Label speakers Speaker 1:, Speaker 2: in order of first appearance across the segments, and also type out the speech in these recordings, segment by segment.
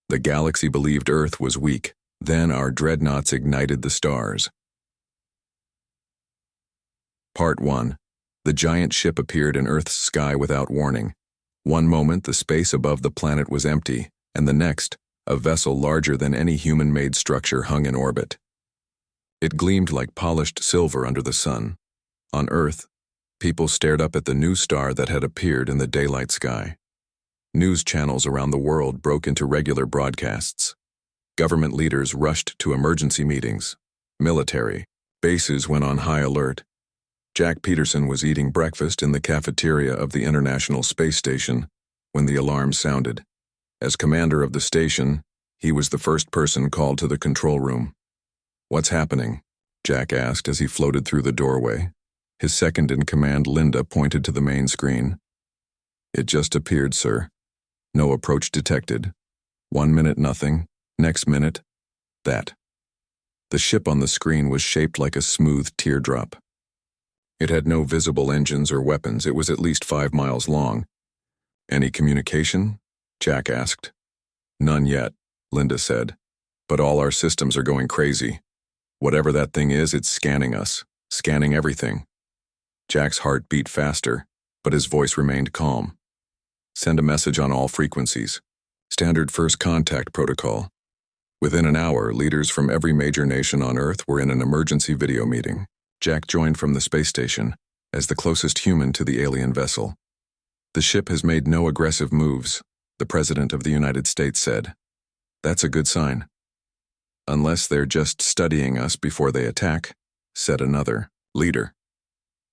Speaker 1: The galaxy believed Earth was weak. Then our dreadnoughts ignited the stars. Part 1. The giant ship appeared in Earth's sky without warning. One moment the space above the planet was empty, and the next, a vessel larger than any human-made structure hung in orbit. It gleamed like polished silver under the sun. On Earth, people stared up at the new star that had appeared in the daylight sky. News channels around the world broke into regular broadcasts. Government leaders rushed to emergency meetings. Military bases went on high alert. Jack Peterson was eating breakfast in the cafeteria of the International Space Station when the alarm sounded. As commander of the station, he was the first person called to the control room. "What's happening?" Jack asked as he floated through the doorway. His second-in-command, Linda, pointed to the main screen. "It just appeared, sir. No approach detected. 1 minute nothing, next minute, that." The ship on the screen was shaped like a smooth teardrop. It had no visible engines or weapons. It was at least 5 miles long. "Any communication?" Jack asked. "None yet," Linda said. "But all our systems are going crazy. Whatever that thing is, it's scanning us, scanning everything." Jack's heart beat faster, but his voice remained calm. "Send a message on all frequencies. Standard first contact protocol." Within an hour, leaders from every major nation on Earth were in an emergency video meeting. Jack joined from the space station, as the closest human to the alien vessel. "The ship has made no aggressive moves," the President of the United States said. "That's a good sign." "Unless they're just studying us before they attack," said another leader.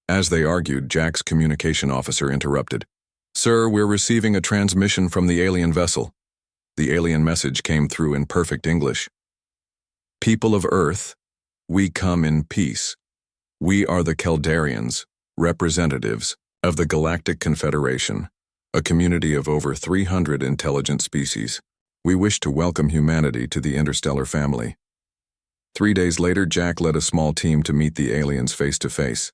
Speaker 1: As they argued, Jack's communication officer interrupted. "Sir, we're receiving a transmission from the alien vessel." The alien message came through in perfect English. "People of Earth, we come in peace. We are the Caldarians, representatives of the Galactic Confederation, a community of over 300 intelligent species. We wish to welcome humanity to the interstellar family." 3 days later, Jack led a small team to meet the aliens face to face.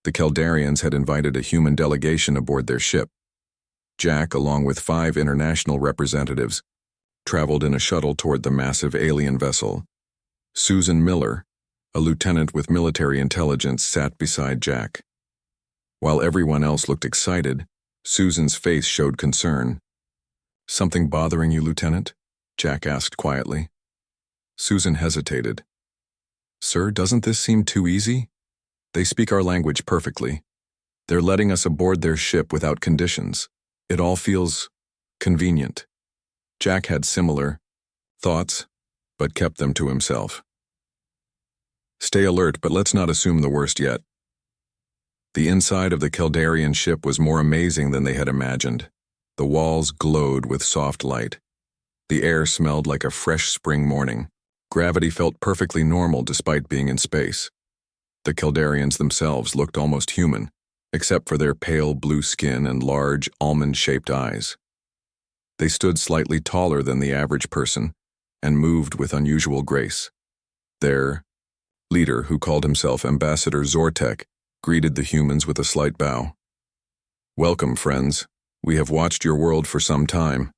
Speaker 1: The Caldarians had invited a human delegation aboard their ship. Jack, along with 5 international representatives, traveled in a shuttle toward the massive alien vessel. Susan Miller, a lieutenant with military intelligence, sat beside Jack. While everyone else looked excited, Susan's face showed concern. "Something bothering you, Lieutenant?" Jack asked quietly. Susan hesitated. "Sir, doesn't this seem too easy? They speak our language perfectly. They're letting us aboard their ship without conditions. It all feels convenient." Jack had similar thoughts, but kept them to himself. "Stay alert, but let's not assume the worst yet." The inside of the Caldarian ship was more amazing than they had imagined. The walls glowed with soft light. The air smelled like a fresh spring morning. Gravity felt perfectly normal despite being in space. The Caldarians themselves looked almost human, except for their pale blue skin and large, almond-shaped eyes. They stood slightly taller than the average person and moved with unusual grace. Their leader, who called himself Ambassador Zortek, greeted the humans with a slight bow. "Welcome, friends. We have watched your world for some time.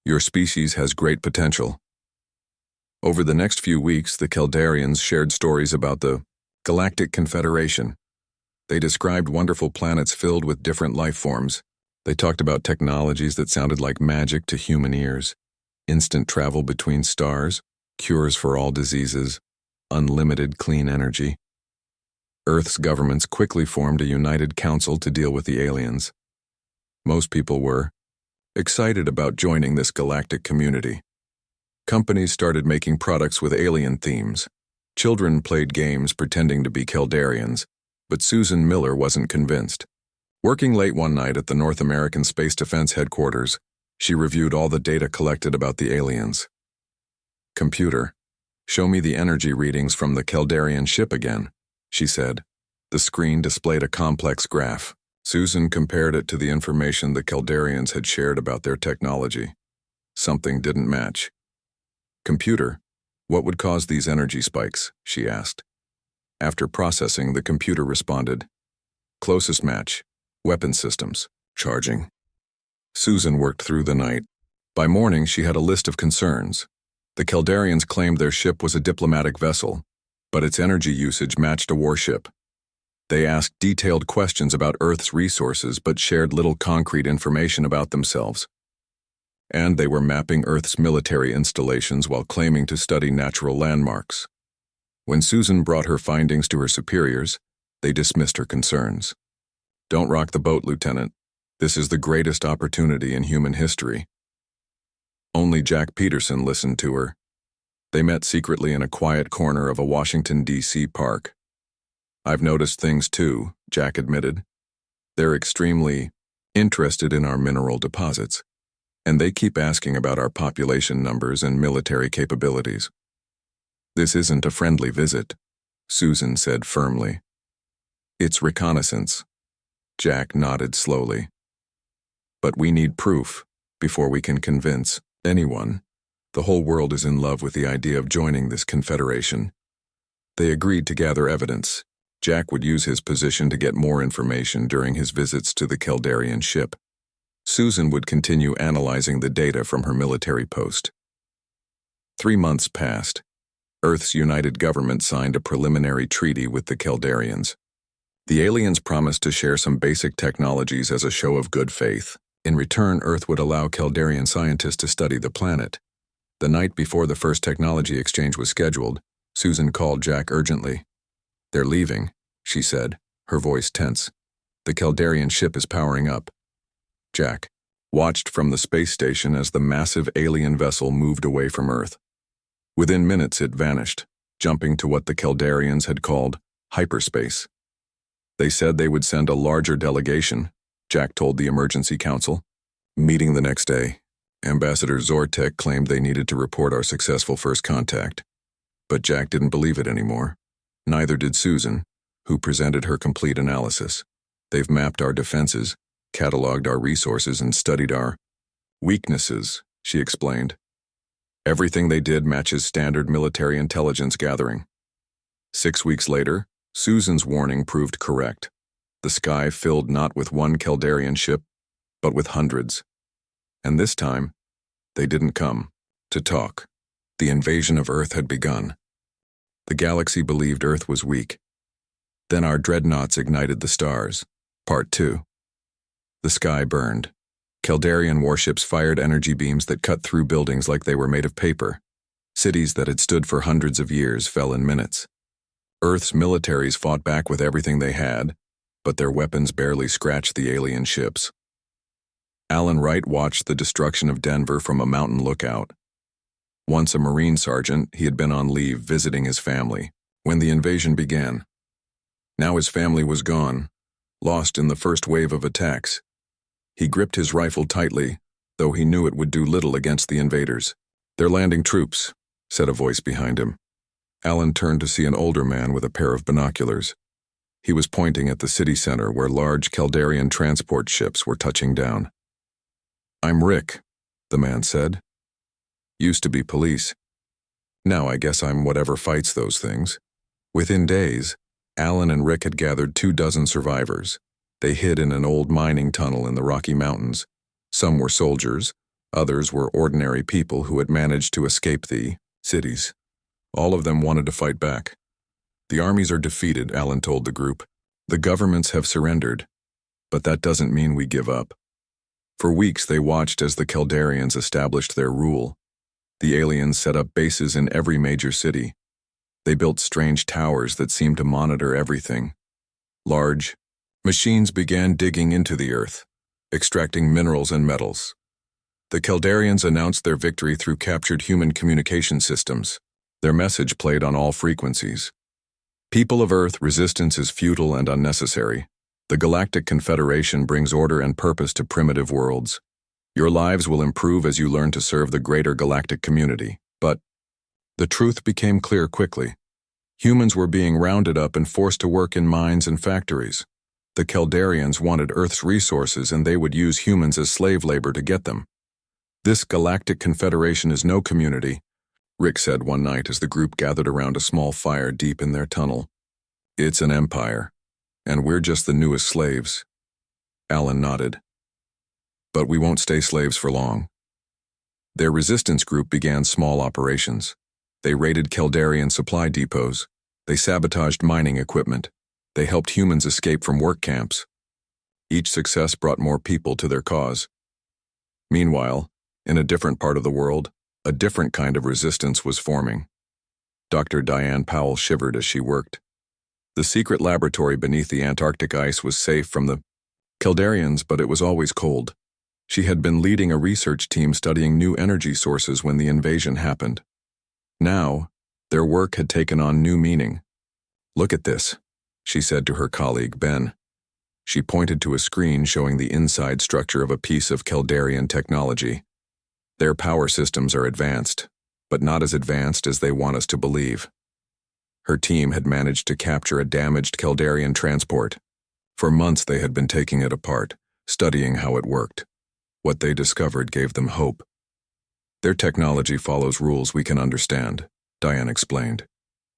Speaker 1: Your species has great potential." Over the next few weeks, the Caldarians shared stories about the Galactic Confederation. They described wonderful planets filled with different life forms. They talked about technologies that sounded like magic to human ears: instant travel between stars, cures for all diseases, unlimited clean energy. Earth's governments quickly formed a united council to deal with the aliens. Most people were excited about joining this galactic community. Companies started making products with alien themes. Children played games pretending to be Caldarians, but Susan Miller wasn't convinced. Working late one night at the North American Space Defense Headquarters, she reviewed all the data collected about the aliens. "Computer, show me the energy readings from the Caldarian ship again," she said. The screen displayed a complex graph. Susan compared it to the information the Caldarians had shared about their technology. Something didn't match. "Computer, what would cause these energy spikes?" she asked. After processing, the computer responded, "Closest match, weapon systems, charging." Susan worked through the night. By morning, she had a list of concerns. The Kaldarians claimed their ship was a diplomatic vessel, but its energy usage matched a warship. They asked detailed questions about Earth's resources but shared little concrete information about themselves. And they were mapping Earth's military installations while claiming to study natural landmarks. When Susan brought her findings to her superiors, they dismissed her concerns. "Don't rock the boat, Lieutenant. This is the greatest opportunity in human history." Only Jack Peterson listened to her. They met secretly in a quiet corner of a Washington, D.C. park. "I've noticed things too," Jack admitted. "They're extremely interested in our mineral deposits, and they keep asking about our population numbers and military capabilities." "This isn't a friendly visit," Susan said firmly. "It's reconnaissance." Jack nodded slowly. "But we need proof before we can convince anyone. The whole world is in love with the idea of joining this confederation." They agreed to gather evidence. Jack would use his position to get more information during his visits to the Kaldarian ship. Susan would continue analyzing the data from her military post. 3 months passed. Earth's united government signed a preliminary treaty with the Kaldarians. The aliens promised to share some basic technologies as a show of good faith. In return, Earth would allow Kaldarian scientists to study the planet. The night before the first technology exchange was scheduled, Susan called Jack urgently. "They're leaving," she said, her voice tense. "The Kaldarian ship is powering up." Jack watched from the space station as the massive alien vessel moved away from Earth. Within minutes, it vanished, jumping to what the Kaldarians had called hyperspace. They said they would send a larger delegation, Jack told the Emergency Council. Meeting the next day, Ambassador Zortek claimed they needed to report our successful first contact. But Jack didn't believe it anymore. Neither did Susan, who presented her complete analysis. "They've mapped our defenses, cataloged our resources, and studied our weaknesses," she explained. "Everything they did matches standard military intelligence gathering." 6 weeks later, Susan's warning proved correct. The sky filled not with one Kaldarian ship, but with hundreds. And this time, they didn't come to talk. The invasion of Earth had begun. The galaxy believed Earth was weak. Then our dreadnoughts ignited the stars. Part 2. The sky burned. Kaldarian warships fired energy beams that cut through buildings like they were made of paper. Cities that had stood for hundreds of years fell in minutes. Earth's militaries fought back with everything they had, but their weapons barely scratched the alien ships. Alan Wright watched the destruction of Denver from a mountain lookout. Once a Marine sergeant, he had been on leave visiting his family when the invasion began. Now his family was gone, lost in the first wave of attacks. He gripped his rifle tightly, though he knew it would do little against the invaders. "They're landing troops," said a voice behind him. Alan turned to see an older man with a pair of binoculars. He was pointing at the city center where large Kaldarian transport ships were touching down. "I'm Rick," the man said. "Used to be police. Now I guess I'm whatever fights those things." Within days, Alan and Rick had gathered 24 survivors. They hid in an old mining tunnel in the Rocky Mountains. Some were soldiers, others were ordinary people who had managed to escape the cities. All of them wanted to fight back. "The armies are defeated," Alan told the group. "The governments have surrendered, but that doesn't mean we give up." For weeks they watched as the Kaldarians established their rule. The aliens set up bases in every major city. They built strange towers that seemed to monitor everything. Large machines began digging into the earth, extracting minerals and metals. The Kaldarians announced their victory through captured human communication systems. Their message played on all frequencies. "People of Earth, resistance is futile and unnecessary. The Galactic Confederation brings order and purpose to primitive worlds. Your lives will improve as you learn to serve the greater galactic community." But the truth became clear quickly. Humans were being rounded up and forced to work in mines and factories. The Kaldarians wanted Earth's resources, and they would use humans as slave labor to get them. "This Galactic Confederation is no community," Rick said one night as the group gathered around a small fire deep in their tunnel. "It's an empire, and we're just the newest slaves." Alan nodded. "But we won't stay slaves for long." Their resistance group began small operations. They raided Keldarian supply depots. They sabotaged mining equipment. They helped humans escape from work camps. Each success brought more people to their cause. Meanwhile, in a different part of the world, a different kind of resistance was forming. Dr. Diane Powell shivered as she worked. The secret laboratory beneath the Antarctic ice was safe from the Keldarians, but it was always cold. She had been leading a research team studying new energy sources when the invasion happened. Now, their work had taken on new meaning. "Look at this," she said to her colleague, Ben. She pointed to a screen showing the inside structure of a piece of Keldarian technology. "Their power systems are advanced, but not as advanced as they want us to believe." Her team had managed to capture a damaged Keldarian transport. For months they had been taking it apart, studying how it worked. What they discovered gave them hope. "Their technology follows rules we can understand," Diane explained.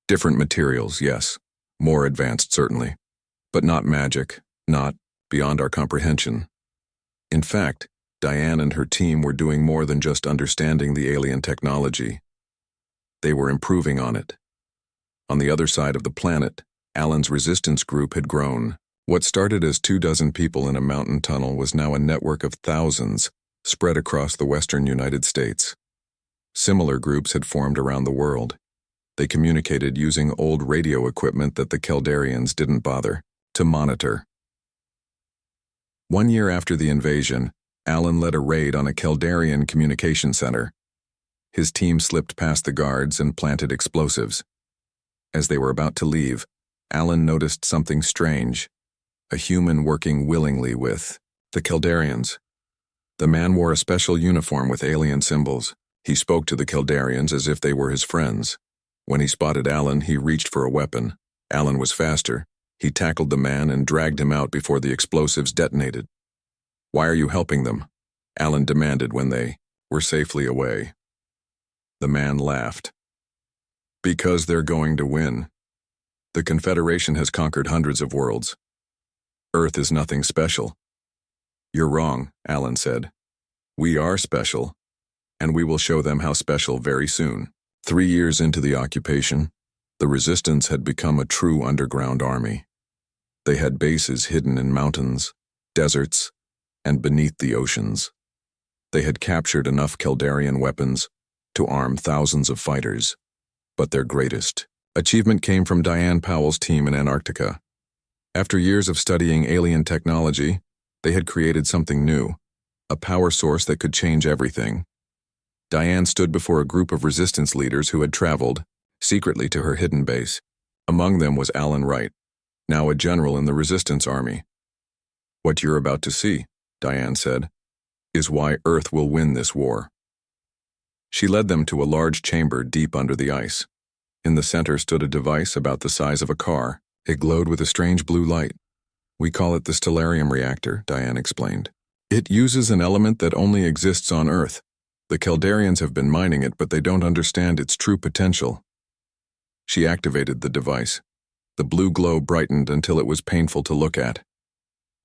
Speaker 1: "Different materials, yes. More advanced, certainly. But not magic, not beyond our comprehension." In fact, Diane and her team were doing more than just understanding the alien technology. They were improving on it. On the other side of the planet, Alan's resistance group had grown. What started as 24 people in a mountain tunnel was now a network of thousands spread across the western United States. Similar groups had formed around the world. They communicated using old radio equipment that the Keldarians didn't bother to monitor. 1 year after the invasion, Alan led a raid on a Keldarian communication center. His team slipped past the guards and planted explosives. As they were about to leave, Alan noticed something strange. A human working willingly with the Keldarians. The man wore a special uniform with alien symbols. He spoke to the Keldarians as if they were his friends. When he spotted Alan, he reached for a weapon. Alan was faster. He tackled the man and dragged him out before the explosives detonated. "Why are you helping them?" Alan demanded when they were safely away. The man laughed. "Because they're going to win. The Confederation has conquered hundreds of worlds. Earth is nothing special." "You're wrong," Alan said. "We are special, and we will show them how special very soon." 3 years into the occupation, the Resistance had become a true underground army. They had bases hidden in mountains, deserts, and beneath the oceans. They had captured enough Keldarian weapons to arm thousands of fighters, but their greatest achievement came from Diane Powell's team in Antarctica. After years of studying alien technology, they had created something new, a power source that could change everything. Diane stood before a group of resistance leaders who had traveled secretly to her hidden base. Among them was Alan Wright, now a general in the resistance army. "What you're about to see," Diane said, "is why Earth will win this war." She led them to a large chamber deep under the ice. In the center stood a device about the size of a car. It glowed with a strange blue light. "We call it the Stellarium reactor," Diane explained. "It uses an element that only exists on Earth. The Keldarians have been mining it, but they don't understand its true potential." She activated the device. The blue glow brightened until it was painful to look at.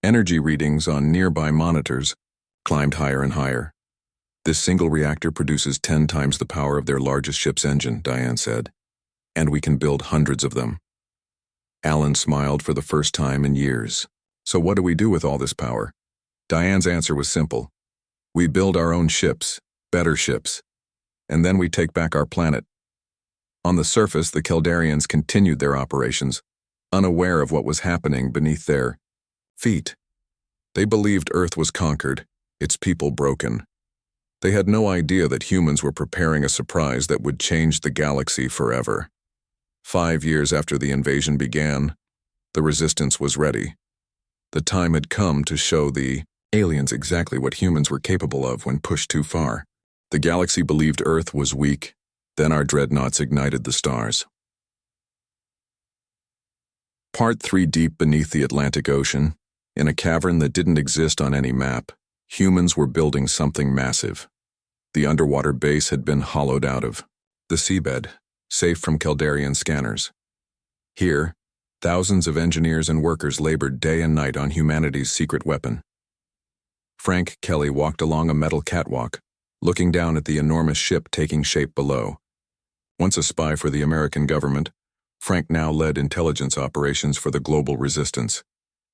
Speaker 1: Energy readings on nearby monitors climbed higher and higher. "This single reactor produces 10 times the power of their largest ship's engine," Diane said. "And we can build hundreds of them." Alan smiled for the first time in years. "So what do we do with all this power?" Diane's answer was simple. "We build our own ships, better ships, and then we take back our planet." On the surface, the Keldarians continued their operations, unaware of what was happening beneath their feet. They believed Earth was conquered, its people broken. They had no idea that humans were preparing a surprise that would change the galaxy forever. 5 years after the invasion began, the Resistance was ready. The time had come to show the aliens exactly what humans were capable of when pushed too far. The galaxy believed Earth was weak. Then our Dreadnoughts ignited the stars. Part 3. Deep beneath the Atlantic Ocean, in a cavern that didn't exist on any map, humans were building something massive. The underwater base had been hollowed out of the seabed, safe from Keldarian scanners. Here, thousands of engineers and workers labored day and night on humanity's secret weapon. Frank Kelly walked along a metal catwalk, looking down at the enormous ship taking shape below. Once a spy for the American government, Frank now led intelligence operations for the global resistance.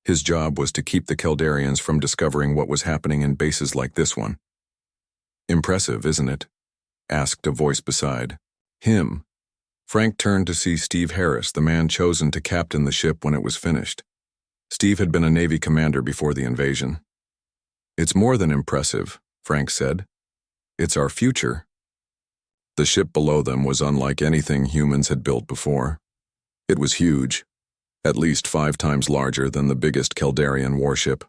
Speaker 1: His job was to keep the Kaldarians from discovering what was happening in bases like this one. "Impressive, isn't it?" asked a voice beside him. Frank turned to see Steve Harris, the man chosen to captain the ship when it was finished. Steve had been a Navy commander before the invasion. "It's more than impressive," Frank said. "It's our future." The ship below them was unlike anything humans had built before. It was huge, at least 5 times larger than the biggest Kaldarian warship.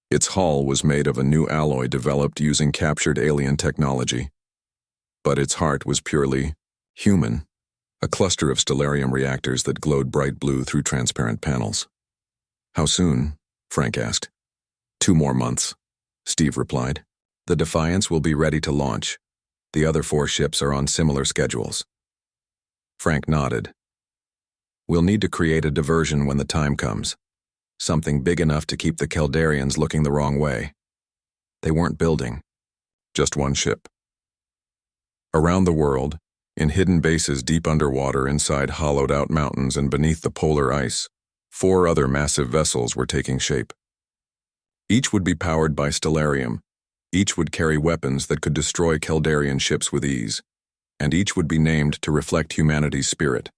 Speaker 1: Its hull was made of a new alloy developed using captured alien technology. But its heart was purely human, a cluster of stellarium reactors that glowed bright blue through transparent panels. "How soon?" Frank asked. 2 more months, Steve replied. "The Defiance will be ready to launch. The other 4 ships are on similar schedules." Frank nodded. "We'll need to create a diversion when the time comes. Something big enough to keep the Kaldarians looking the wrong way." They weren't building just one ship. Around the world, in hidden bases deep underwater inside hollowed-out mountains and beneath the polar ice, 4 other massive vessels were taking shape. Each would be powered by stellarium, each would carry weapons that could destroy Kaldarian ships with ease, and each would be named to reflect humanity's spirit: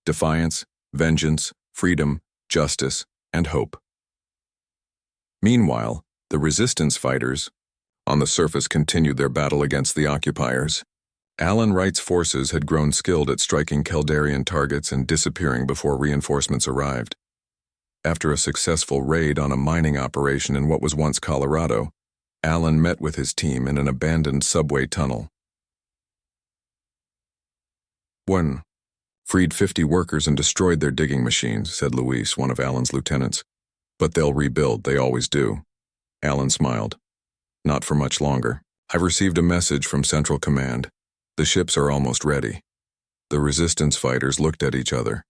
Speaker 1: defiance, vengeance, freedom, justice, and hope. Meanwhile, the resistance fighters, on the surface, continued their battle against the occupiers. Alan Wright's forces had grown skilled at striking Kaldarian targets and disappearing before reinforcements arrived. After a successful raid on a mining operation in what was once Colorado, Alan met with his team in an abandoned subway tunnel. "One, freed 50 workers and destroyed their digging machines," said Luis, one of Alan's lieutenants. "But they'll rebuild, they always do." Alan smiled. "Not for much longer. I've received a message from Central Command. The ships are almost ready." The resistance fighters looked at each other.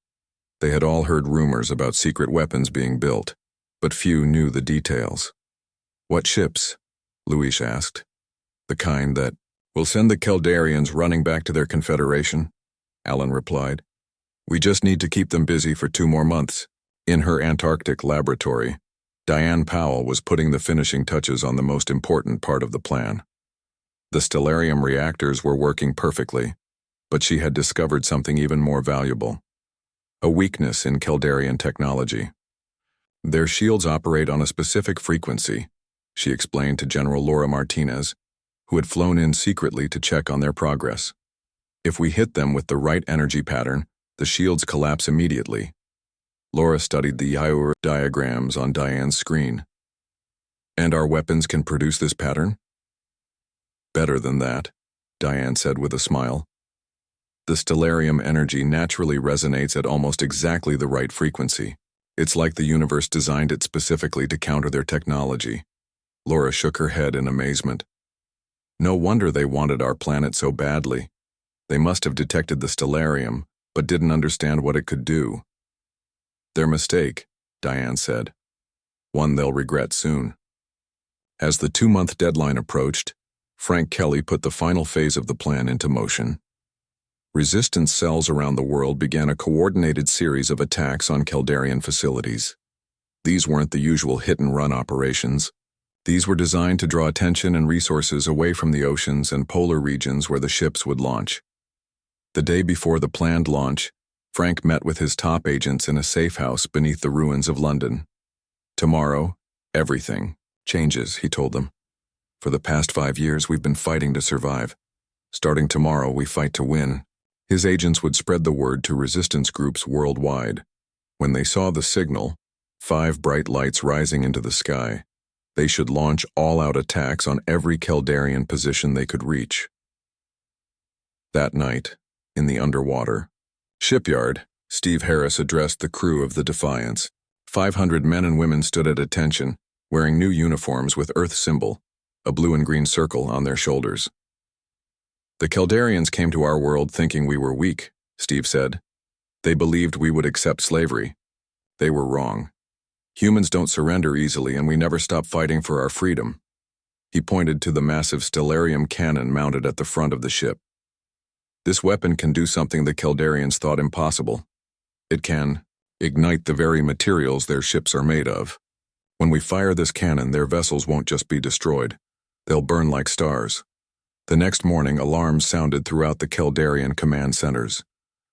Speaker 1: They had all heard rumors about secret weapons being built, but few knew the details. "What ships?" Luis asked. "The kind that will send the Kaldarians running back to their confederation," Alan replied. "We just need to keep them busy for 2 more months." In her Antarctic laboratory, Diane Powell was putting the finishing touches on the most important part of the plan. The stellarium reactors were working perfectly, but she had discovered something even more valuable: a weakness in Kaldarian technology. "Their shields operate on a specific frequency," she explained to General Laura Martinez, who had flown in secretly to check on their progress. "If we hit them with the right energy pattern, the shields collapse immediately." Laura studied the Yaur diagrams on Diane's screen. "And our weapons can produce this pattern?" "Better than that," Diane said with a smile. "The stellarium energy naturally resonates at almost exactly the right frequency. It's like the universe designed it specifically to counter their technology." Laura shook her head in amazement. "No wonder they wanted our planet so badly. They must have detected the stellarium, but didn't understand what it could do." "Their mistake," Diane said. "One they'll regret soon." As the 2-month deadline approached, Frank Kelly put the final phase of the plan into motion. Resistance cells around the world began a coordinated series of attacks on Kaldarian facilities. These weren't the usual hit-and-run operations. These were designed to draw attention and resources away from the oceans and polar regions where the ships would launch. The day before the planned launch, Frank met with his top agents in a safe house beneath the ruins of London. "Tomorrow, everything changes," he told them. "For the past 5 years, we've been fighting to survive. Starting tomorrow, we fight to win." His agents would spread the word to resistance groups worldwide. When they saw the signal, 5 bright lights rising into the sky, they should launch all-out attacks on every Kaldarian position they could reach. That night, in the underwater shipyard, Steve Harris addressed the crew of the Defiance. 500 men and women stood at attention, wearing new uniforms with Earth symbol, a blue and green circle on their shoulders. "The Kaldarians came to our world thinking we were weak," Steve said. "They believed we would accept slavery. They were wrong. Humans don't surrender easily, and we never stop fighting for our freedom." He pointed to the massive stellarium cannon mounted at the front of the ship. This weapon can do something the Kaldarians thought impossible. It can ignite the very materials their ships are made of. When we fire this cannon, their vessels won't just be destroyed. They'll burn like stars. The next morning, alarms sounded throughout the Kaldarian command centers.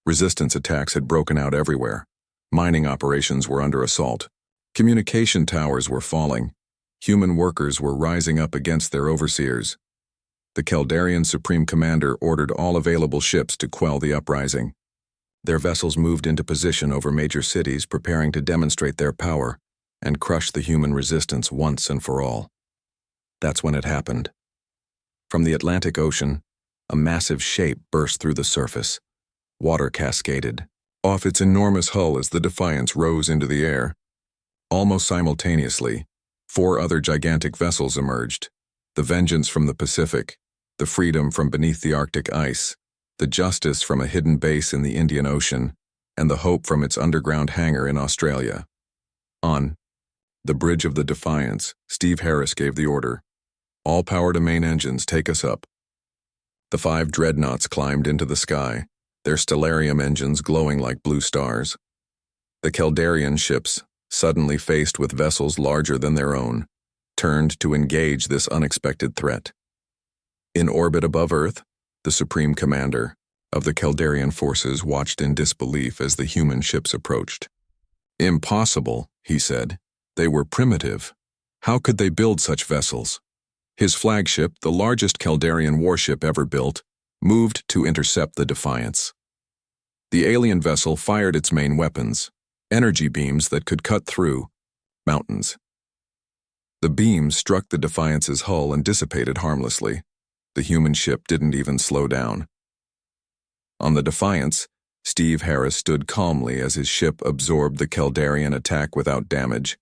Speaker 1: Resistance attacks had broken out everywhere. Mining operations were under assault. Communication towers were falling. Human workers were rising up against their overseers. The Kaldarian Supreme Commander ordered all available ships to quell the uprising. Their vessels moved into position over major cities, preparing to demonstrate their power and crush the human resistance once and for all. That's when it happened. From the Atlantic Ocean, a massive shape burst through the surface. Water cascaded off its enormous hull as the Defiance rose into the air. Almost simultaneously, 4 other gigantic vessels emerged: the Vengeance from the Pacific, the Freedom from beneath the Arctic ice, the Justice from a hidden base in the Indian Ocean, and the Hope from its underground hangar in Australia. On the bridge of the Defiance, Steve Harris gave the order. All power to main engines, take us up. The 5 Dreadnoughts climbed into the sky, their stellarium engines glowing like blue stars. The Kaldarian ships, suddenly faced with vessels larger than their own, turned to engage this unexpected threat. In orbit above Earth, the Supreme Commander of the Kaldarian forces watched in disbelief as the human ships approached. Impossible, he said. They were primitive. How could they build such vessels? His flagship, the largest Kaldarian warship ever built, moved to intercept the Defiance. The alien vessel fired its main weapons, energy beams that could cut through mountains. The beams struck the Defiance's hull and dissipated harmlessly. The human ship didn't even slow down. On the Defiance, Steve Harris stood calmly as his ship absorbed the Kaldarian attack without damage.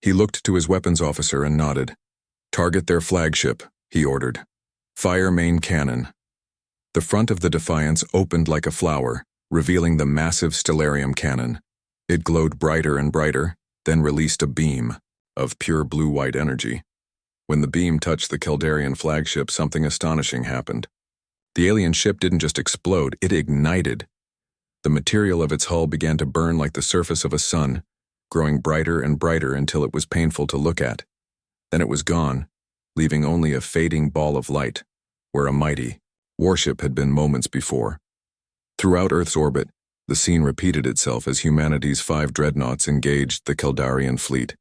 Speaker 1: He looked to his weapons officer and nodded. "Target their flagship," he ordered. "Fire main cannon." The front of the Defiance opened like a flower, revealing the massive stellarium cannon. It glowed brighter and brighter, then released a beam of pure blue-white energy. When the beam touched the Kaldarian flagship, something astonishing happened. The alien ship didn't just explode, it ignited. The material of its hull began to burn like the surface of a sun, growing brighter and brighter until it was painful to look at. Then it was gone, leaving only a fading ball of light, where a mighty warship had been moments before. Throughout Earth's orbit, the scene repeated itself as humanity's 5 Dreadnoughts engaged the Kaldarian fleet.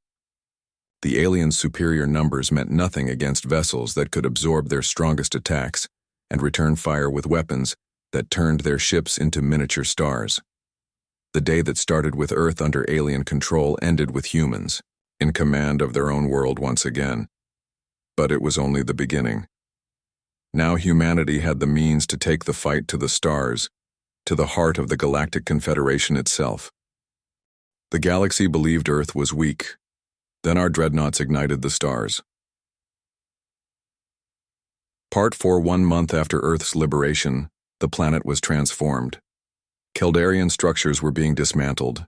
Speaker 1: The aliens' superior numbers meant nothing against vessels that could absorb their strongest attacks and return fire with weapons that turned their ships into miniature stars. The day that started with Earth under alien control ended with humans, in command of their own world once again. But it was only the beginning. Now humanity had the means to take the fight to the stars, to the heart of the Galactic Confederation itself. The galaxy believed Earth was weak. Then our Dreadnoughts ignited the stars. Part 4. 1 month after Earth's liberation, the planet was transformed. Kaldarian structures were being dismantled.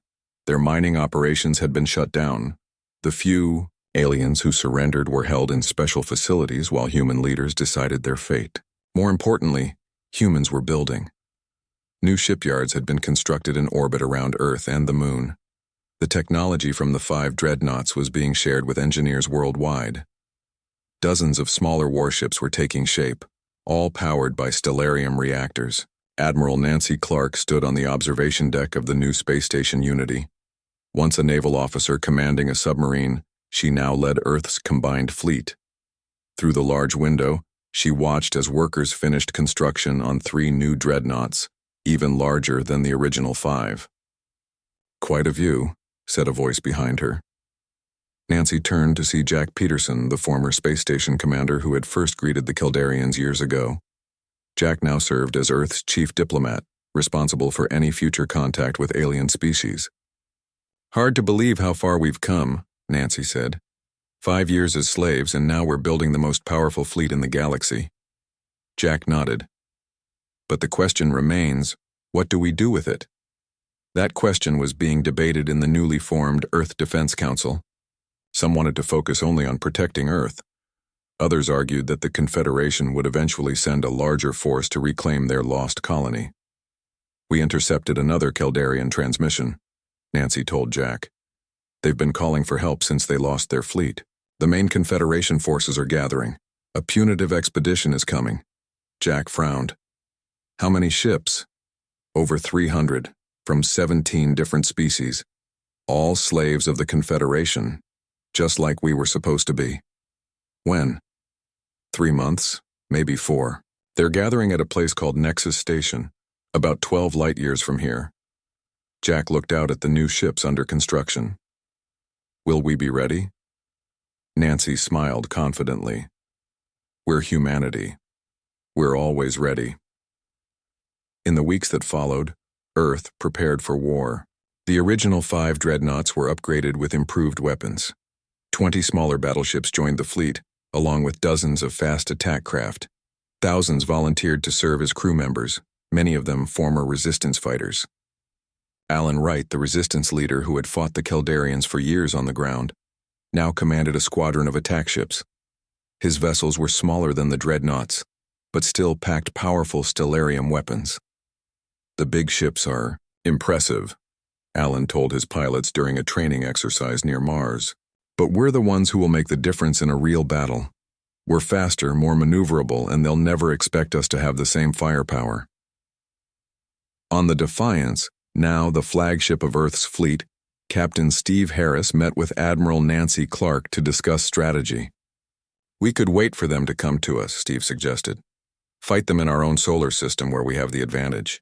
Speaker 1: Their mining operations had been shut down. The few aliens who surrendered were held in special facilities while human leaders decided their fate. More importantly, humans were building. New shipyards had been constructed in orbit around Earth and the Moon. The technology from the 5 Dreadnoughts was being shared with engineers worldwide. Dozens of smaller warships were taking shape, all powered by stellarium reactors. Admiral Nancy Clark stood on the observation deck of the new space station Unity. Once a naval officer commanding a submarine, she now led Earth's combined fleet. Through the large window, she watched as workers finished construction on 3 new Dreadnoughts, even larger than the original 5. "Quite a view," said a voice behind her. Nancy turned to see Jack Peterson, the former space station commander who had first greeted the Kaldarians years ago. Jack now served as Earth's chief diplomat, responsible for any future contact with alien species. "Hard to believe how far we've come," Nancy said. 5 years as slaves, and now we're building the most powerful fleet in the galaxy." Jack nodded. "But the question remains, what do we do with it?" That question was being debated in the newly formed Earth Defense Council. Some wanted to focus only on protecting Earth. Others argued that the Confederation would eventually send a larger force to reclaim their lost colony. "We intercepted another Caldarian transmission," Nancy told Jack. "They've been calling for help since they lost their fleet. The main Confederation forces are gathering. A punitive expedition is coming." Jack frowned. "How many ships?" "Over 300, from 17 different species. All slaves of the Confederation, just like we were supposed to be." "When?" 3 months, maybe 4. They're gathering at a place called Nexus Station, about 12 light years from here." Jack looked out at the new ships under construction. "Will we be ready?" Nancy smiled confidently. "We're humanity. We're always ready." In the weeks that followed, Earth prepared for war. The original 5 Dreadnoughts were upgraded with improved weapons. 20 smaller battleships joined the fleet, along with dozens of fast attack craft. Thousands volunteered to serve as crew members, many of them former resistance fighters. Alan Wright, the resistance leader who had fought the Caldarians for years on the ground, now commanded a squadron of attack ships. His vessels were smaller than the Dreadnoughts, but still packed powerful stellarium weapons. "The big ships are impressive," Alan told his pilots during a training exercise near Mars. "But we're the ones who will make the difference in a real battle. We're faster, more maneuverable, and they'll never expect us to have the same firepower." On the Defiance, now the flagship of Earth's fleet, Captain Steve Harris met with Admiral Nancy Clark to discuss strategy. "We could wait for them to come to us," Steve suggested. "Fight them in our own solar system where we have the advantage."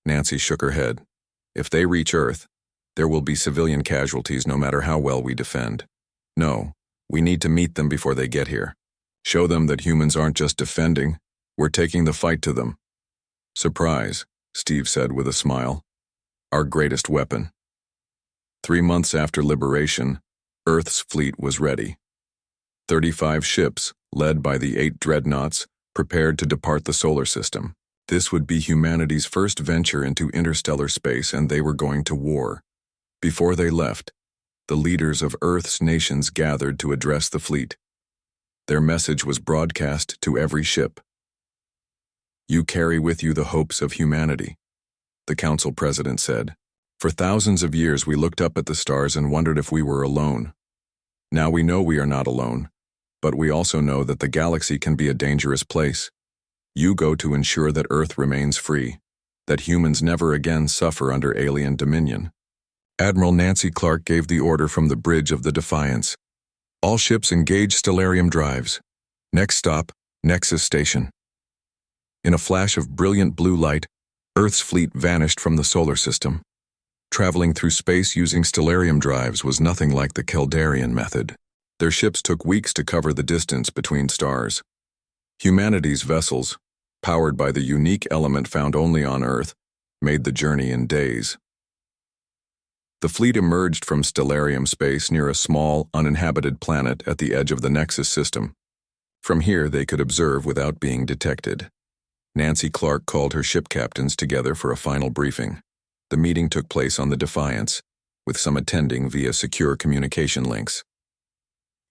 Speaker 1: Nancy shook her head. "If they reach Earth, there will be civilian casualties no matter how well we defend. No, we need to meet them before they get here. Show them that humans aren't just defending, we're taking the fight to them." "Surprise," Steve said with a smile. "Our greatest weapon." 3 months after liberation, Earth's fleet was ready. 35 ships, led by the 8 Dreadnoughts, prepared to depart the solar system. This would be humanity's first venture into interstellar space, and they were going to war. Before they left, the leaders of Earth's nations gathered to address the fleet. Their message was broadcast to every ship. "You carry with you the hopes of humanity," the council president said. "For thousands of years we looked up at the stars and wondered if we were alone. Now we know we are not alone, but we also know that the galaxy can be a dangerous place. You go to ensure that Earth remains free, that humans never again suffer under alien dominion." Admiral Nancy Clark gave the order from the bridge of the Defiance. "All ships engage stellarium drives. Next stop, Nexus Station." In a flash of brilliant blue light, Earth's fleet vanished from the solar system. Traveling through space using stellarium drives was nothing like the Caldarian method. Their ships took weeks to cover the distance between stars. Humanity's vessels, powered by the unique element found only on Earth, made the journey in days. The fleet emerged from stellarium space near a small, uninhabited planet at the edge of the Nexus system. From here, they could observe without being detected. Nancy Clark called her ship captains together for a final briefing. The meeting took place on the Defiance, with some attending via secure communication links.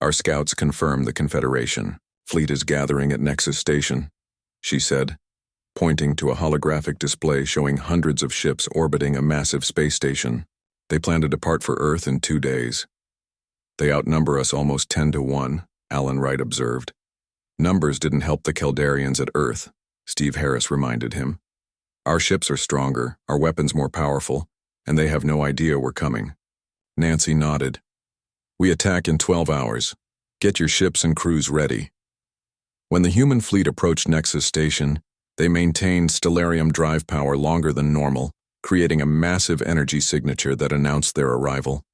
Speaker 1: "Our scouts confirm the Confederation. Fleet is gathering at Nexus Station," she said, pointing to a holographic display showing hundreds of ships orbiting a massive space station. "They plan to depart for Earth in 2 days. They outnumber us almost 10 to 1, Alan Wright observed. "Numbers didn't help the Caldarians at Earth," Steve Harris reminded him. "Our ships are stronger, our weapons more powerful, and they have no idea we're coming." Nancy nodded. "We attack in 12 hours. Get your ships and crews ready." When the human fleet approached Nexus Station, they maintained stellarium drive power longer than normal, creating a massive energy signature that announced their arrival.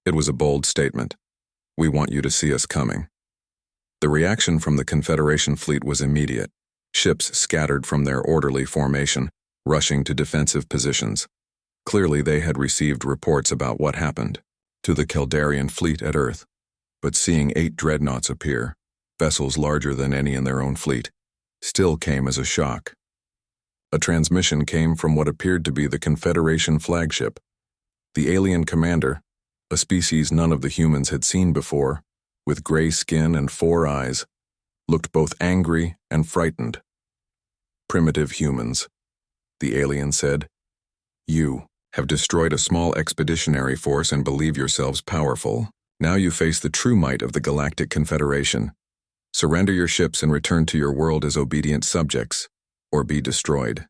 Speaker 1: It was a bold statement. "We want you to see us coming." The reaction from the Confederation fleet was immediate. Ships scattered from their orderly formation, rushing to defensive positions. Clearly they had received reports about what happened to the Caldarian fleet at Earth. But seeing 8 Dreadnoughts appear, vessels larger than any in their own fleet, still came as a shock. A transmission came from what appeared to be the Confederation flagship. The alien commander, a species none of the humans had seen before, with gray skin and 4 eyes, looked both angry and frightened. "Primitive humans," the alien said. "You have destroyed a small expeditionary force and believe yourselves powerful. Now you face the true might of the Galactic Confederation. Surrender your ships and return to your world as obedient subjects, or be destroyed."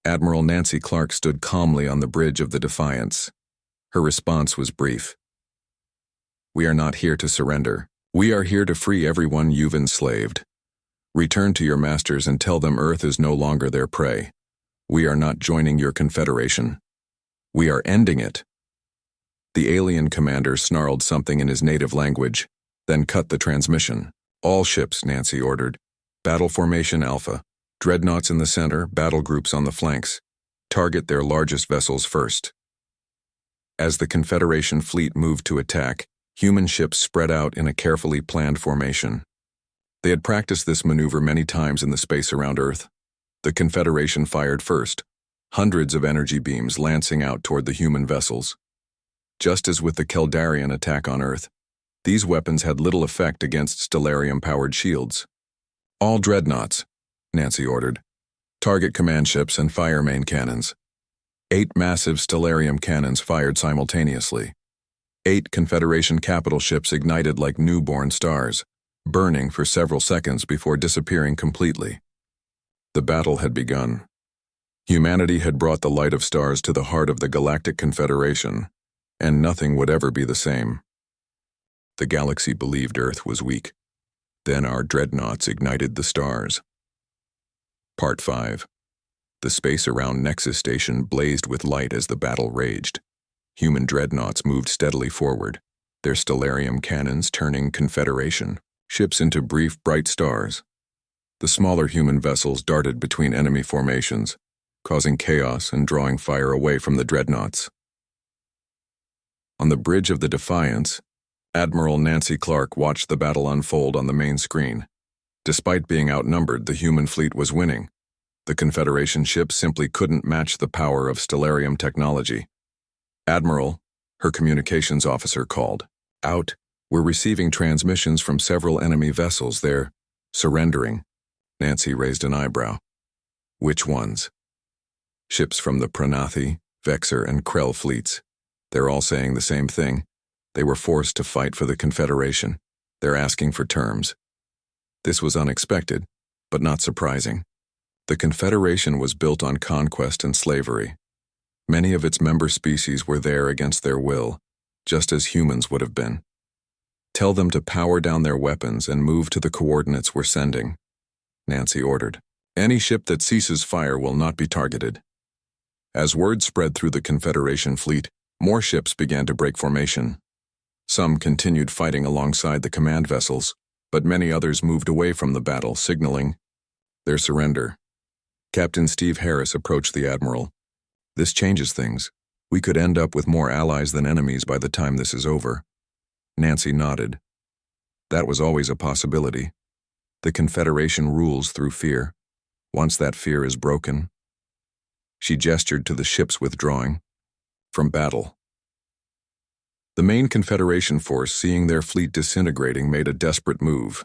Speaker 1: Admiral Nancy Clark stood calmly on the bridge of the Defiance. Her response was brief. "We are not here to surrender. We are here to free everyone you've enslaved. Return to your masters and tell them Earth is no longer their prey. We are not joining your confederation. We are ending it." The alien commander snarled something in his native language, then cut the transmission. "All ships," Nancy ordered. "Battle formation Alpha. Dreadnoughts in the center, battle groups on the flanks. Target their largest vessels first." As the Confederation fleet moved to attack, human ships spread out in a carefully planned formation. They had practiced this maneuver many times in the space around Earth. The Confederation fired first, hundreds of energy beams lancing out toward the human vessels. Just as with the Keldarian attack on Earth, these weapons had little effect against stellarium-powered shields. "All Dreadnoughts," Nancy ordered. "Target command ships and fire main cannons." 8 massive stellarium cannons fired simultaneously. 8 Confederation capital ships ignited like newborn stars, burning for several seconds before disappearing completely. The battle had begun. Humanity had brought the light of stars to the heart of the Galactic Confederation, and nothing would ever be the same. The galaxy believed Earth was weak. Then our dreadnoughts ignited the stars. Part 5. The space around Nexus Station blazed with light as the battle raged. Human dreadnoughts moved steadily forward, their stellarium cannons turning Confederation ships into brief, bright stars. The smaller human vessels darted between enemy formations, causing chaos and drawing fire away from the dreadnoughts. On the bridge of the Defiance, Admiral Nancy Clark watched the battle unfold on the main screen. Despite being outnumbered, the human fleet was winning. The Confederation ships simply couldn't match the power of stellarium technology. "Admiral," her communications officer called. "Out. We're receiving transmissions from several enemy vessels. They're surrendering." Nancy raised an eyebrow. "Which ones?" "Ships from the Pranathi, Vexer, and Krell fleets. They're all saying the same thing. They were forced to fight for the Confederation. They're asking for terms." This was unexpected, but not surprising. The Confederation was built on conquest and slavery. Many of its member species were there against their will, just as humans would have been. "Tell them to power down their weapons and move to the coordinates we're sending," Nancy ordered. "Any ship that ceases fire will not be targeted." As word spread through the Confederation fleet, more ships began to break formation. Some continued fighting alongside the command vessels, but many others moved away from the battle, signaling their surrender. Captain Steve Harris approached the Admiral. "This changes things. We could end up with more allies than enemies by the time this is over." Nancy nodded. That was always a possibility. The Confederation rules through fear. Once that fear is broken. She gestured to the ships withdrawing from battle. The main Confederation force, seeing their fleet disintegrating, made a desperate move.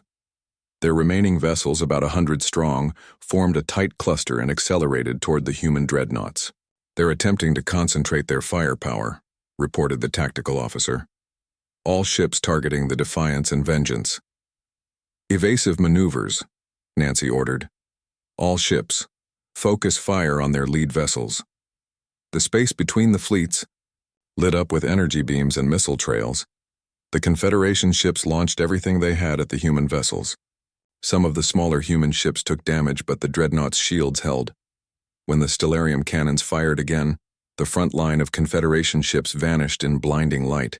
Speaker 1: Their remaining vessels, about 100 strong, formed a tight cluster and accelerated toward the human dreadnoughts. "They're attempting to concentrate their firepower," reported the tactical officer. "All ships targeting the Defiance and Vengeance." "Evasive maneuvers," Nancy ordered. "All ships, focus fire on their lead vessels." The space between the fleets, lit up with energy beams and missile trails, the Confederation ships launched everything they had at the human vessels. Some of the smaller human ships took damage, but the dreadnoughts' shields held. When the stellarium cannons fired again, the front line of Confederation ships vanished in blinding light.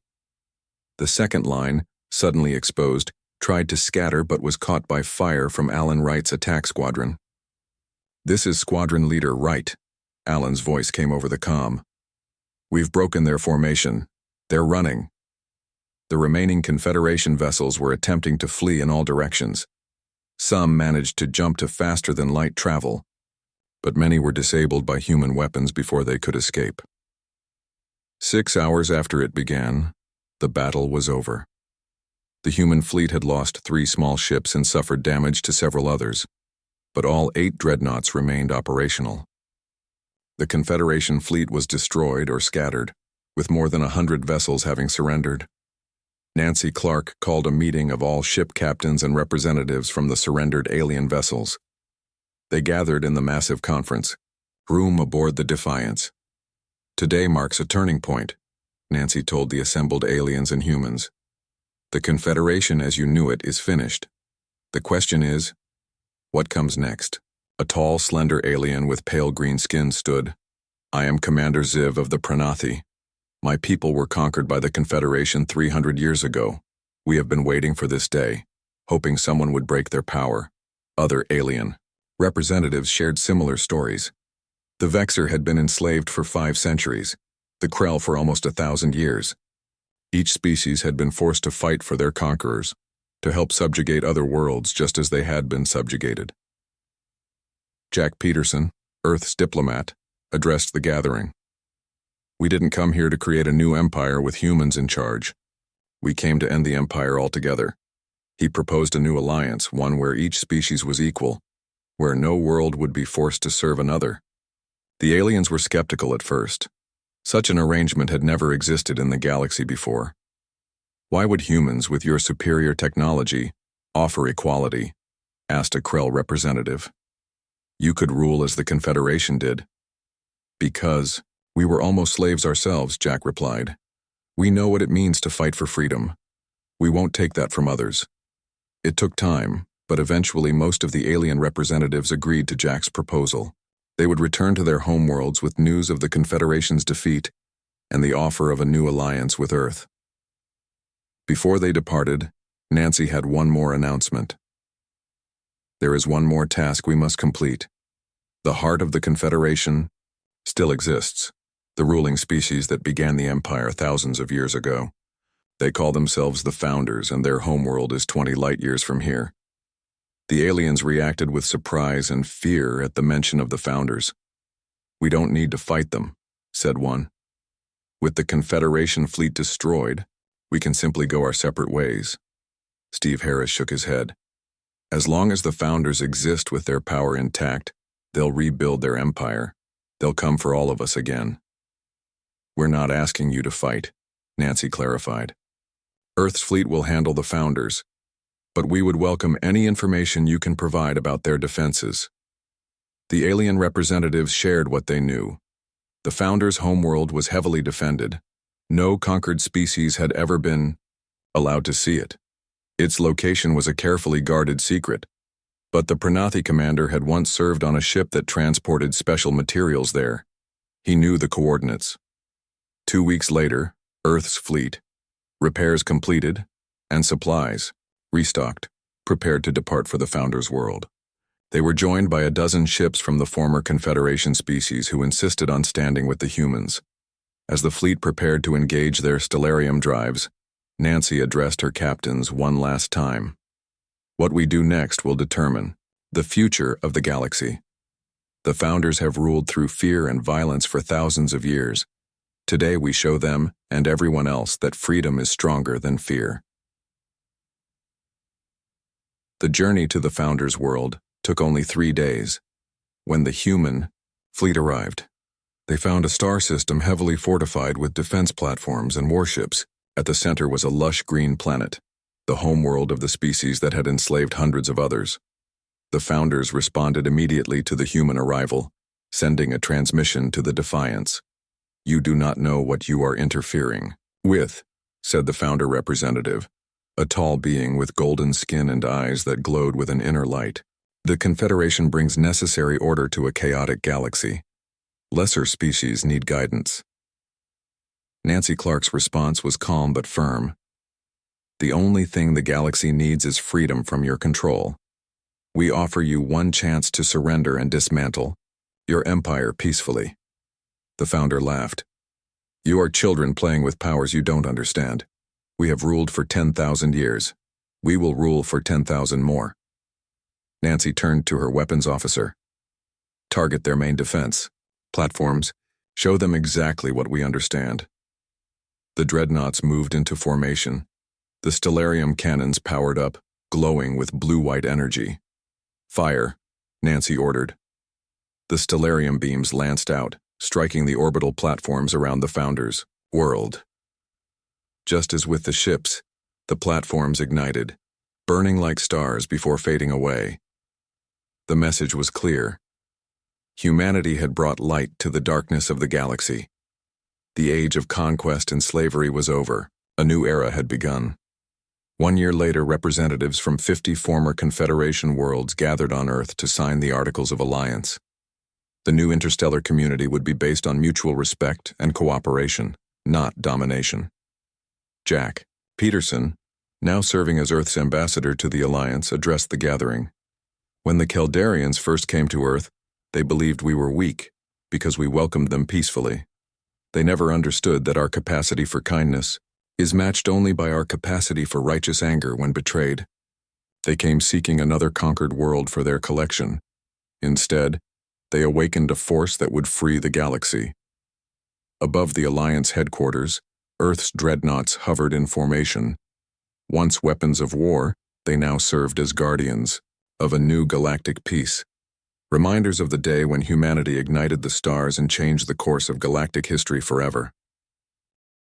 Speaker 1: The second line, suddenly exposed, tried to scatter but was caught by fire from Alan Wright's attack squadron. "This is Squadron Leader Wright," Alan's voice came over the comm. "We've broken their formation. They're running." The remaining Confederation vessels were attempting to flee in all directions. Some managed to jump to faster-than-light travel, but many were disabled by human weapons before they could escape. 6 hours after it began, the battle was over. The human fleet had lost 3 small ships and suffered damage to several others, but all 8 dreadnoughts remained operational. The Confederation fleet was destroyed or scattered, with more than 100 vessels having surrendered. Nancy Clark called a meeting of all ship captains and representatives from the surrendered alien vessels. They gathered in the massive conference room aboard the Defiance. "Today marks a turning point," Nancy told the assembled aliens and humans. "The Confederation as you knew it is finished. The question is, what comes next?" A tall, slender alien with pale green skin stood. "I am Commander Ziv of the Pranathi. My people were conquered by the Confederation 300 years ago. We have been waiting for this day, hoping someone would break their power." Other alien representatives shared similar stories. The Vexer had been enslaved for 5 centuries, the Krell for almost 1,000 years. Each species had been forced to fight for their conquerors, to help subjugate other worlds just as they had been subjugated. Jack Peterson, Earth's diplomat, addressed the gathering. "We didn't come here to create a new empire with humans in charge. We came to end the empire altogether." He proposed a new alliance, one where each species was equal, where no world would be forced to serve another. The aliens were skeptical at first. Such an arrangement had never existed in the galaxy before. "Why would humans, with your superior technology, offer equality?" asked a Krell representative. "You could rule as the Confederation did." "Because we were almost slaves ourselves," Jack replied. "We know what it means to fight for freedom. We won't take that from others." It took time, but eventually most of the alien representatives agreed to Jack's proposal. They would return to their homeworlds with news of the Confederation's defeat and the offer of a new alliance with Earth. Before they departed, Nancy had one more announcement. "There is one more task we must complete. The heart of the Confederation still exists, the ruling species that began the Empire thousands of years ago. They call themselves the Founders, and their homeworld is 20 light-years from here." The aliens reacted with surprise and fear at the mention of the Founders. "We don't need to fight them," said one. "With the Confederation fleet destroyed, we can simply go our separate ways." Steve Harris shook his head. "As long as the Founders exist with their power intact, they'll rebuild their empire. They'll come for all of us again." "We're not asking you to fight," Nancy clarified. "Earth's fleet will handle the Founders, but we would welcome any information you can provide about their defenses." The alien representatives shared what they knew. The Founders' homeworld was heavily defended. No conquered species had ever been allowed to see it. Its location was a carefully guarded secret, but the Pranathi commander had once served on a ship that transported special materials there. He knew the coordinates. 2 weeks later, Earth's fleet, repairs completed, and supplies restocked, prepared to depart for the Founders' world. They were joined by a dozen ships from the former Confederation species who insisted on standing with the humans. As the fleet prepared to engage their stellarium drives, Nancy addressed her captains one last time. "What we do next will determine the future of the galaxy. The Founders have ruled through fear and violence for thousands of years. Today we show them and everyone else that freedom is stronger than fear." The journey to the Founders' world took only 3 days. When the human fleet arrived, they found a star system heavily fortified with defense platforms and warships. At the center was a lush green planet, the homeworld of the species that had enslaved hundreds of others. The Founders responded immediately to the human arrival, sending a transmission to the Defiance. "You do not know what you are interfering with," said the Founder representative, a tall being with golden skin and eyes that glowed with an inner light. "The Confederation brings necessary order to a chaotic galaxy. Lesser species need guidance." Nancy Clark's response was calm but firm. "The only thing the galaxy needs is freedom from your control. We offer you one chance to surrender and dismantle your empire peacefully." The Founder laughed. "You are children playing with powers you don't understand. We have ruled for 10,000 years. We will rule for 10,000 more." Nancy turned to her weapons officer. "Target their main defense platforms. Show them exactly what we understand." The Dreadnoughts moved into formation. The stellarium cannons powered up, glowing with blue-white energy. "Fire," Nancy ordered. The stellarium beams lanced out, striking the orbital platforms around the Founders' world. Just as with the ships, the platforms ignited, burning like stars before fading away. The message was clear. Humanity had brought light to the darkness of the galaxy. The age of conquest and slavery was over. A new era had begun. 1 year later, representatives from 50 former Confederation worlds gathered on Earth to sign the Articles of Alliance. The new interstellar community would be based on mutual respect and cooperation, not domination. Jack Peterson, now serving as Earth's ambassador to the Alliance, addressed the gathering. When the Caldarians first came to Earth, they believed we were weak because we welcomed them peacefully. They never understood that our capacity for kindness is matched only by our capacity for righteous anger when betrayed. They came seeking another conquered world for their collection. Instead, they awakened a force that would free the galaxy. Above the Alliance headquarters, Earth's dreadnoughts hovered in formation. Once weapons of war, they now served as guardians of a new galactic peace. Reminders of the day when humanity ignited the stars and changed the course of galactic history forever.